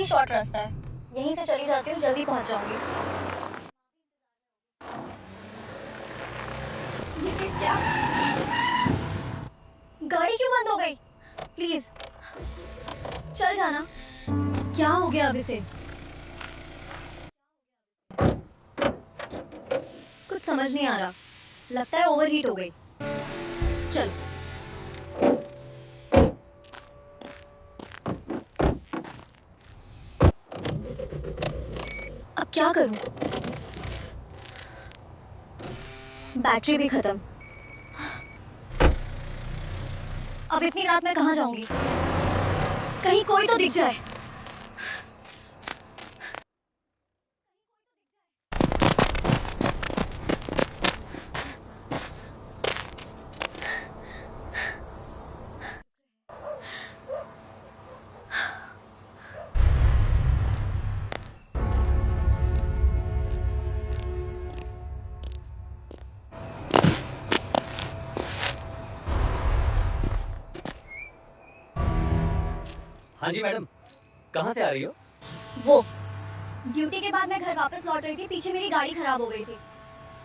ही short रास्ता है, यहीं से चली जाती हूँ, जल्दी पहुँच जाऊँगी। ये क्या? गाड़ी क्यों बंद हो गई? प्लीज चल जाना। क्या हो गया अब इसे? कुछ समझ नहीं आ रहा, लगता है ओवरहीट हो गई। चल। अब क्या करूं? बैटरी भी खत्म। अब इतनी रात में कहां जाऊंगी? कहीं कोई तो दिख जाए। हाँ जी मैडम, कहाँ से आ रही हो? वो ड्यूटी के बाद मैं घर वापस लौट रही थी, पीछे मेरी गाड़ी खराब हो गई थी,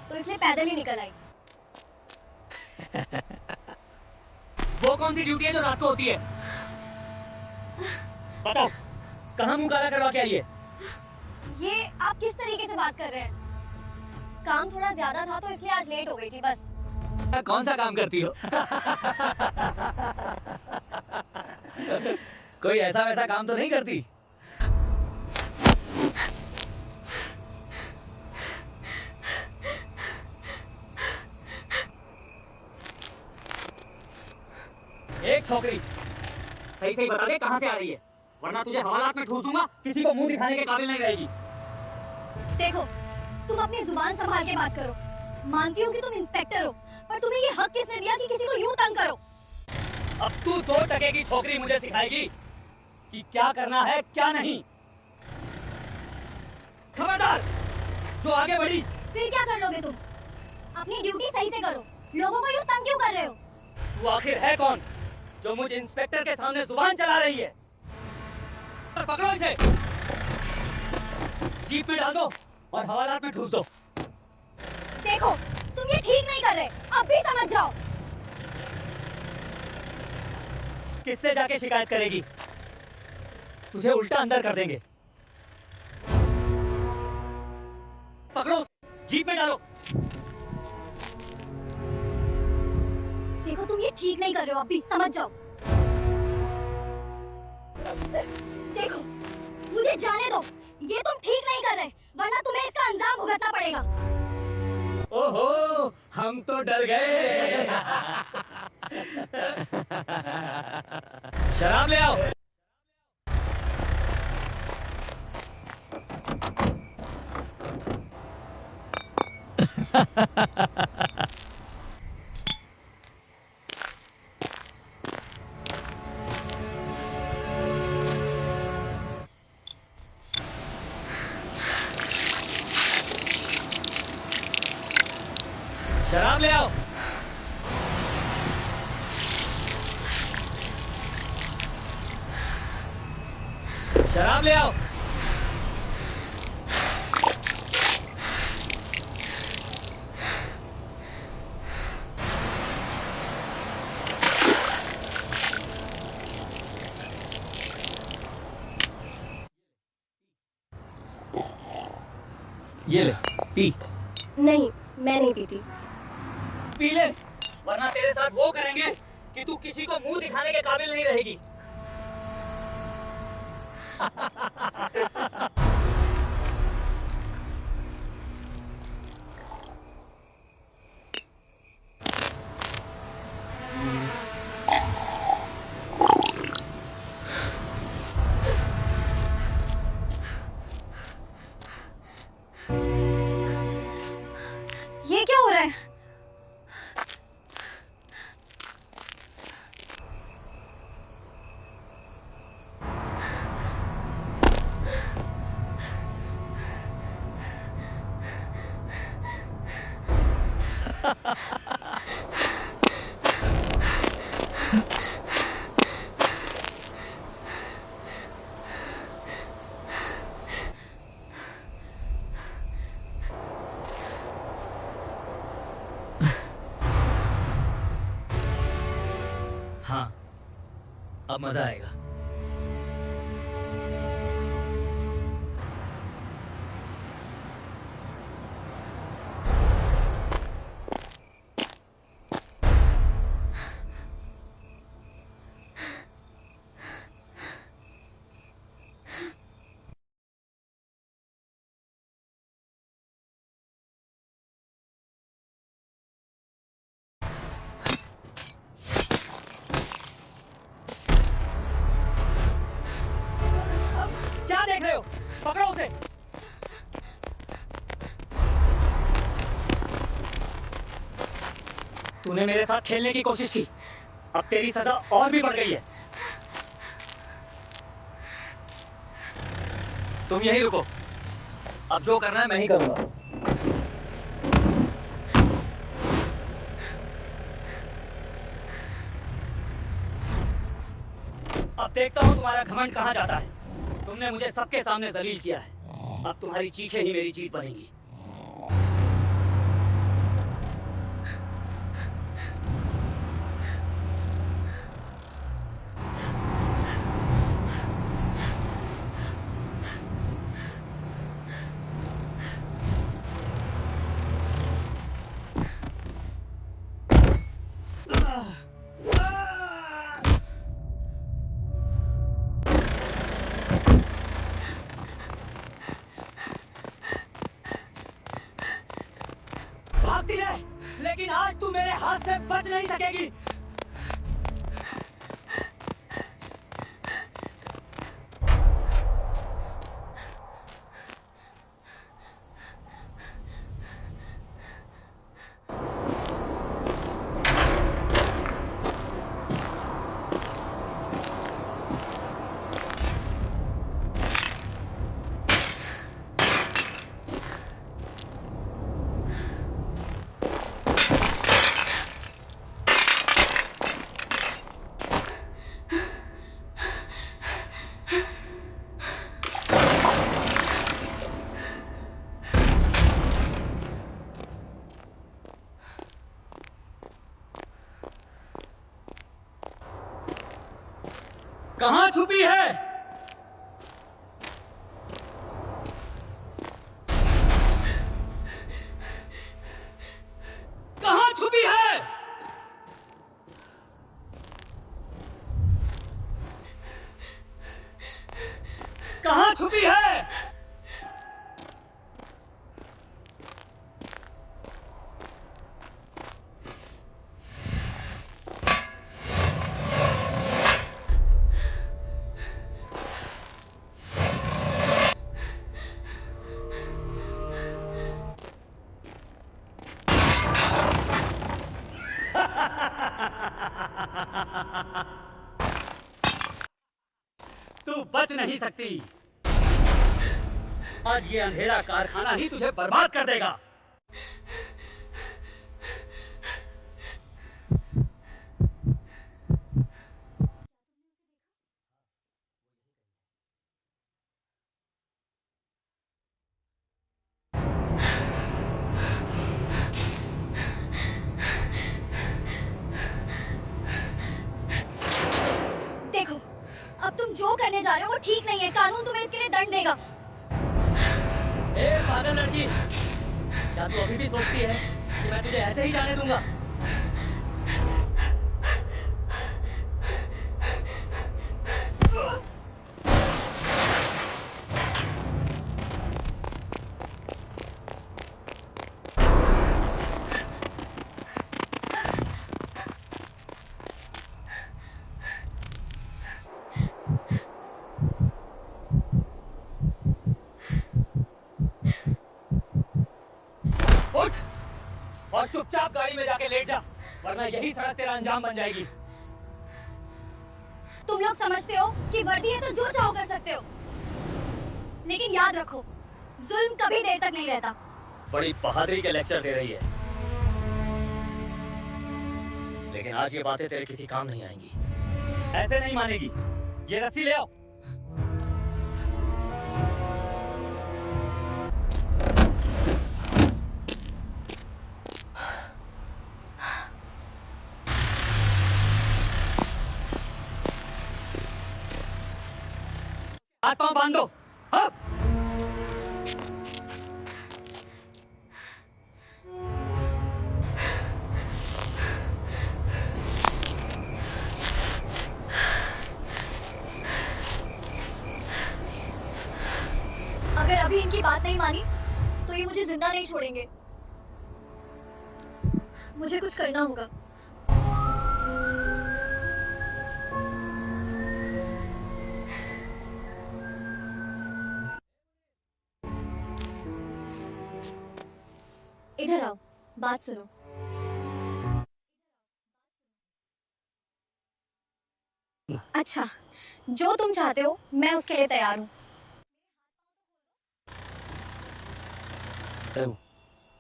तो इसलिए पैदल ही निकल आई। वो कौन सी ड्यूटी है जो रात को होती है? बताओ, कहाँ मुंह काला करवा के आई है? ये आप किस तरीके से बात कर रहे हैं? काम थोड़ा ज्यादा था तो इसलिए आज लेट हो गई थी बस। कौन सा काम करती हो? कोई ऐसा वैसा काम तो नहीं करती? एक छोकरी सही सही बता दे कहाँ से आ रही है, वरना तुझे हवालात में ठूस दूंगा, किसी को मुंह दिखाने के काबिल नहीं रहेगी। देखो, तुम अपनी जुबान संभाल के बात करो। मानती हूँ कि तुम इंस्पेक्टर हो, पर तुम्हें ये हक किसने दिया कि किसी को यूं तंग करो? अब तू 2 टके की छोकरी मुझे सिखाएगी कि क्या करना है क्या नहीं। खबरदार, जो आगे बढ़ी। फिर क्या कर लोगे तुम? अपनी ड्यूटी सही से करो, लोगों को यूं तंग क्यों कर रहे हो? तू आखिर है कौन जो मुझ इंस्पेक्टर के सामने जुबान चला रही है? पकड़ो इसे, जीप में डाल दो और हवालात में ठूस दो। देखो, तुम ये ठीक नहीं कर रहे, अब भी समझ जाओ। किससे जाके शिकायत करेगी? तुझे उल्टा अंदर कर देंगे। पकड़ो, जीप में डालो। देखो, तुम ये ठीक नहीं कर रहे हो, अब भी समझ जाओ। देखो, मुझे जाने दो, ये तुम ठीक नहीं कर रहे, वरना तुम्हें इसका अंजाम भुगतना पड़ेगा। ओहो, हम तो डर गए। शराब ले आओ। शराब ले आओ। शराब ले आओ। ये ले, पी। नहीं, मैं नहीं पीती। पी ले, वरना तेरे साथ वो करेंगे कि तू किसी को मुंह दिखाने के काबिल नहीं रहेगी। ये क्या हो रहा है? अब मजा आएगा। क्या देख रहे हो? पकड़ो उसे। तूने मेरे साथ खेलने की कोशिश की, अब तेरी सजा और भी बढ़ गई है। तुम यहीं रुको, अब जो करना है मैं ही करूंगा। अब देखता हूं तुम्हारा घमंड कहां जाता है। तुमने मुझे सबके सामने जलील किया है, अब तुम्हारी चीखें ही मेरी जीत बनेगी। भागती रहे, लेकिन आज तू मेरे हाथ से बच नहीं सकेगी। कहां छुपी है? कहां छुपी है? कहां छुपी है? तू बच नहीं सकती। आज ये अंधेरा कारखाना ही तुझे बर्बाद कर देगा। देखो, अब तुम जो करने जा रहे हो वो ठीक नहीं है। कानून तुम्हें इसके लिए दंड देगा। ए पागल लड़की, क्या तू अभी भी सोचती है कि मैं तुझे ऐसे ही जाने दूंगा? उठ और चुपचाप गाड़ी में जाके लेट जा, वरना यही सड़क तेरा अंजाम बन जाएगी। तुम लोग समझते हो कि वर्दी है तो जो चाहो कर सकते हो, लेकिन याद रखो, जुल्म कभी देर तक नहीं रहता। बड़ी बहादुरी के लेक्चर दे रही है, लेकिन आज ये बातें तेरे किसी काम नहीं आएंगी। ऐसे नहीं मानेगी। ये रस्सी ले आओ। पांव बांध दो। हाँ। अगर अभी इनकी बात नहीं मानी तो ये मुझे जिंदा नहीं छोड़ेंगे। मुझे कुछ करना होगा। इधर आओ, बात सुनो। अच्छा, जो तुम चाहते हो मैं उसके लिए तैयार हूँ।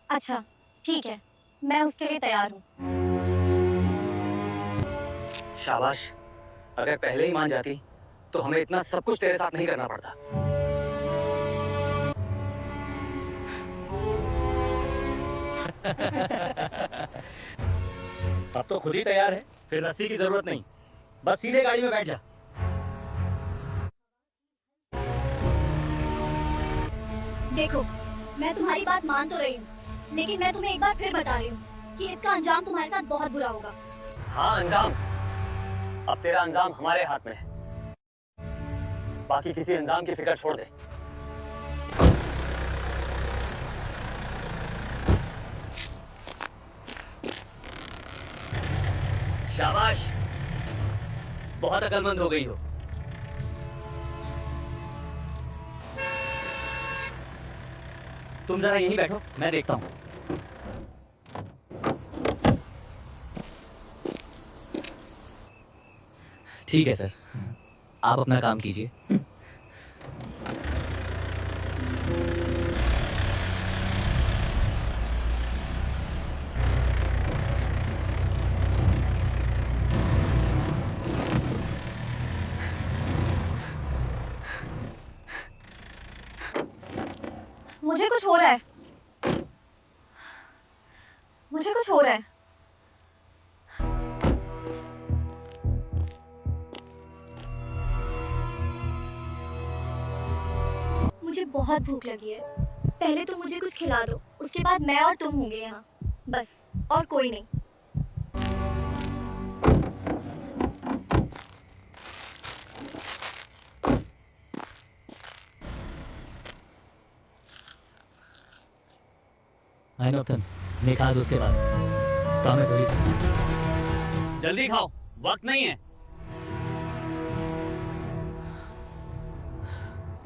अच्छा, ठीक है, मैं उसके लिए तैयार हूँ। शाबाश, अगर पहले ही मान जाती तो हमें इतना सब कुछ तेरे साथ नहीं करना पड़ता। अब तो खुद ही तैयार है, फिर रस्सी की जरूरत नहीं, बस सीधे गाड़ी में बैठ जा। देखो, मैं तुम्हारी बात मान तो रही हूँ, लेकिन मैं तुम्हें एक बार फिर बता रही हूँ कि इसका अंजाम तुम्हारे साथ बहुत बुरा होगा। हाँ, अंजाम। अब तेरा अंजाम हमारे हाथ में है, बाकी किसी अंजाम की फिक्र छोड़ दे। शाबाश, बहुत अकलमंद हो गई हो। तुम जरा यहीं बैठो, मैं देखता हूं। ठीक है सर, आप अपना काम कीजिए। मुझे कुछ हो रहा है, मुझे कुछ हो रहा है। मुझे बहुत भूख लगी है, पहले तुम मुझे कुछ खिला दो, उसके बाद मैं और तुम होंगे यहाँ, बस, और कोई नहीं। आइनोक्तन, निकाल दो उसके बाद। काम है सभी। जल्दी खाओ, वक्त नहीं है।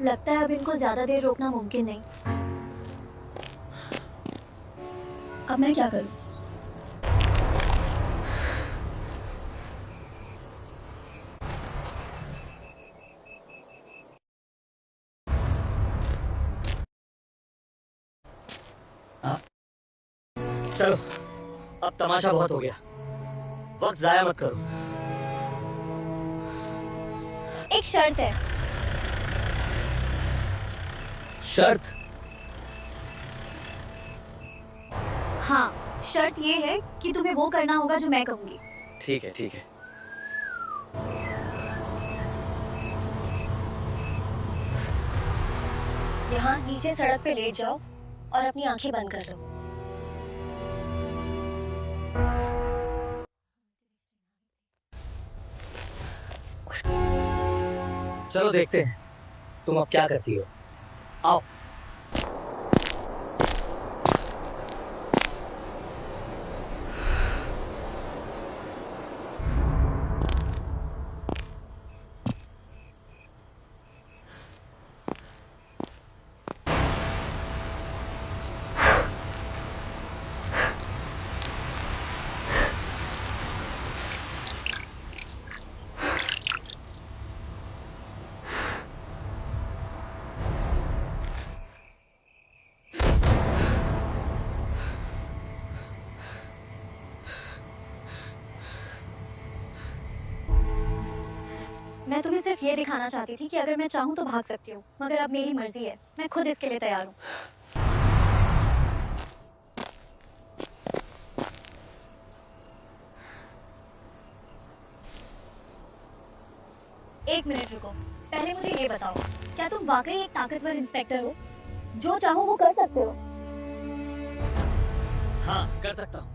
लगता है अब इनको ज्यादा देर रोकना मुमकिन नहीं। अब मैं क्या करूं? चलो, अब तमाशा बहुत हो गया, वक्त जाया मत करो। एक शर्त है। शर्त? हाँ, शर्त ये है कि तुम्हें वो करना होगा जो मैं कहूंगी। ठीक है, ठीक है। यहाँ नीचे सड़क पे लेट जाओ और अपनी आंखें बंद कर लो। चलो देखते हैं तुम अब क्या करती हो। आओ। मैं तुम्हें सिर्फ ये दिखाना चाहती थी कि अगर मैं चाहूँ तो भाग सकती हूँ, मगर अब मेरी मर्जी है, मैं खुद इसके लिए तैयार हूँ। एक मिनट रुको। पहले मुझे ये बताओ, क्या तुम वाकई एक ताकतवर इंस्पेक्टर हो? जो चाहो वो कर सकते हो? हाँ, कर सकता हूँ।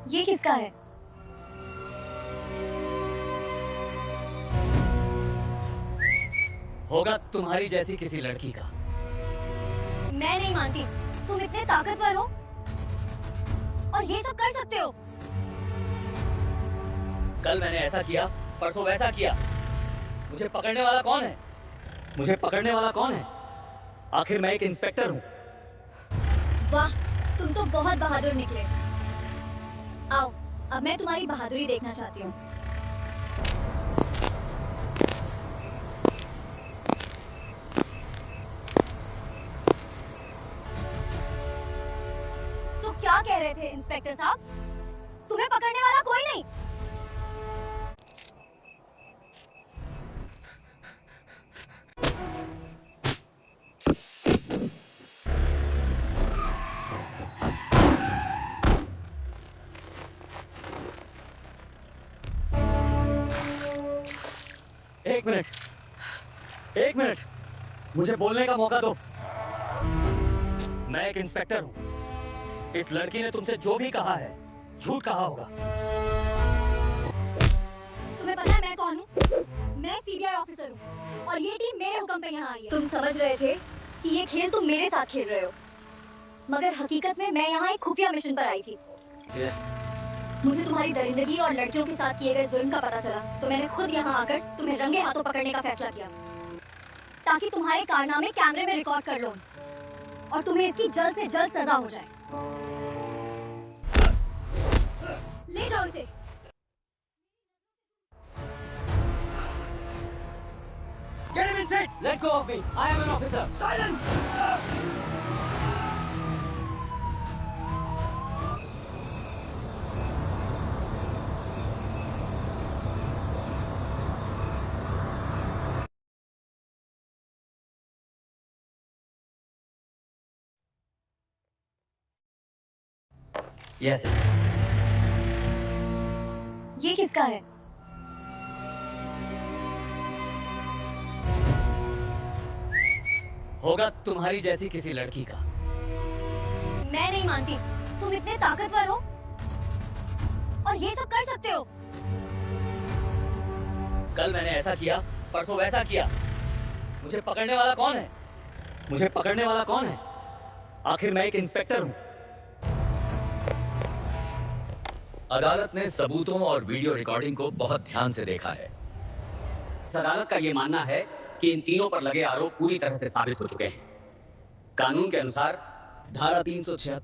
ये किसका है? होगा तुम्हारी जैसी किसी लड़की का। मैं नहीं मानती, तुम इतने ताकतवर हो और ये सब कर सकते हो। कल मैंने ऐसा किया, परसों वैसा किया। मुझे पकड़ने वाला कौन है? मुझे पकड़ने वाला कौन है? आखिर मैं एक इंस्पेक्टर हूँ। वाह, तुम तो बहुत बहादुर निकले। आओ, अब मैं तुम्हारी बहादुरी देखना चाहती हूँ। तो क्या कह रहे थे इंस्पेक्टर साहब? तुम्हें पकड़ने वाला कोई नहीं? एक मिनट, एक मिनट, मुझे बोलने का मौका दो। मैं एक इंस्पेक्टर हूँ। इस लड़की ने तुमसे जो भी कहा है, झूठ कहा होगा। तुम्हें पता है मैं कौन हूँ? मैं सीबीआई ऑफिसर हूँ और ये टीम मेरे हुक्म पे यहाँ आई है। तुम समझ रहे थे कि ये खेल तुम मेरे साथ खेल रहे हो, मगर हकीकत में मैं यहाँ एक खुफिया मिशन पर आई थी। मुझे तुम्हारी दरिंदगी और लड़कियों के साथ किए गए जुल्म का पता चला, तो मैंने खुद यहाँ आकर तुम्हें रंगे हाथों पकड़ने का फैसला किया, ताकि तुम्हारे कारनामे कैमरे में रिकॉर्ड कर लो और तुम्हें इसकी जल्द से जल्द सजा हो जाए। ले जाओ इसे। Get him inside! Let go of me! I am an officer! Silence! Yes, yes. ये किसका है? होगा तुम्हारी जैसी किसी लड़की का। मैं नहीं मानती, तुम इतने ताकतवर हो और ये सब कर सकते हो। कल मैंने ऐसा किया, परसों वैसा किया। मुझे पकड़ने वाला कौन है? मुझे पकड़ने वाला कौन है? आखिर मैं एक इंस्पेक्टर हूँ। अदालत ने सबूतों और वीडियो रिकॉर्डिंग को बहुत ध्यान से देखा है। इस अदालत का यह मानना है कि इन तीनों पर लगे आरोप पूरी तरह से साबित हो चुके हैं। कानून के अनुसार धारा 376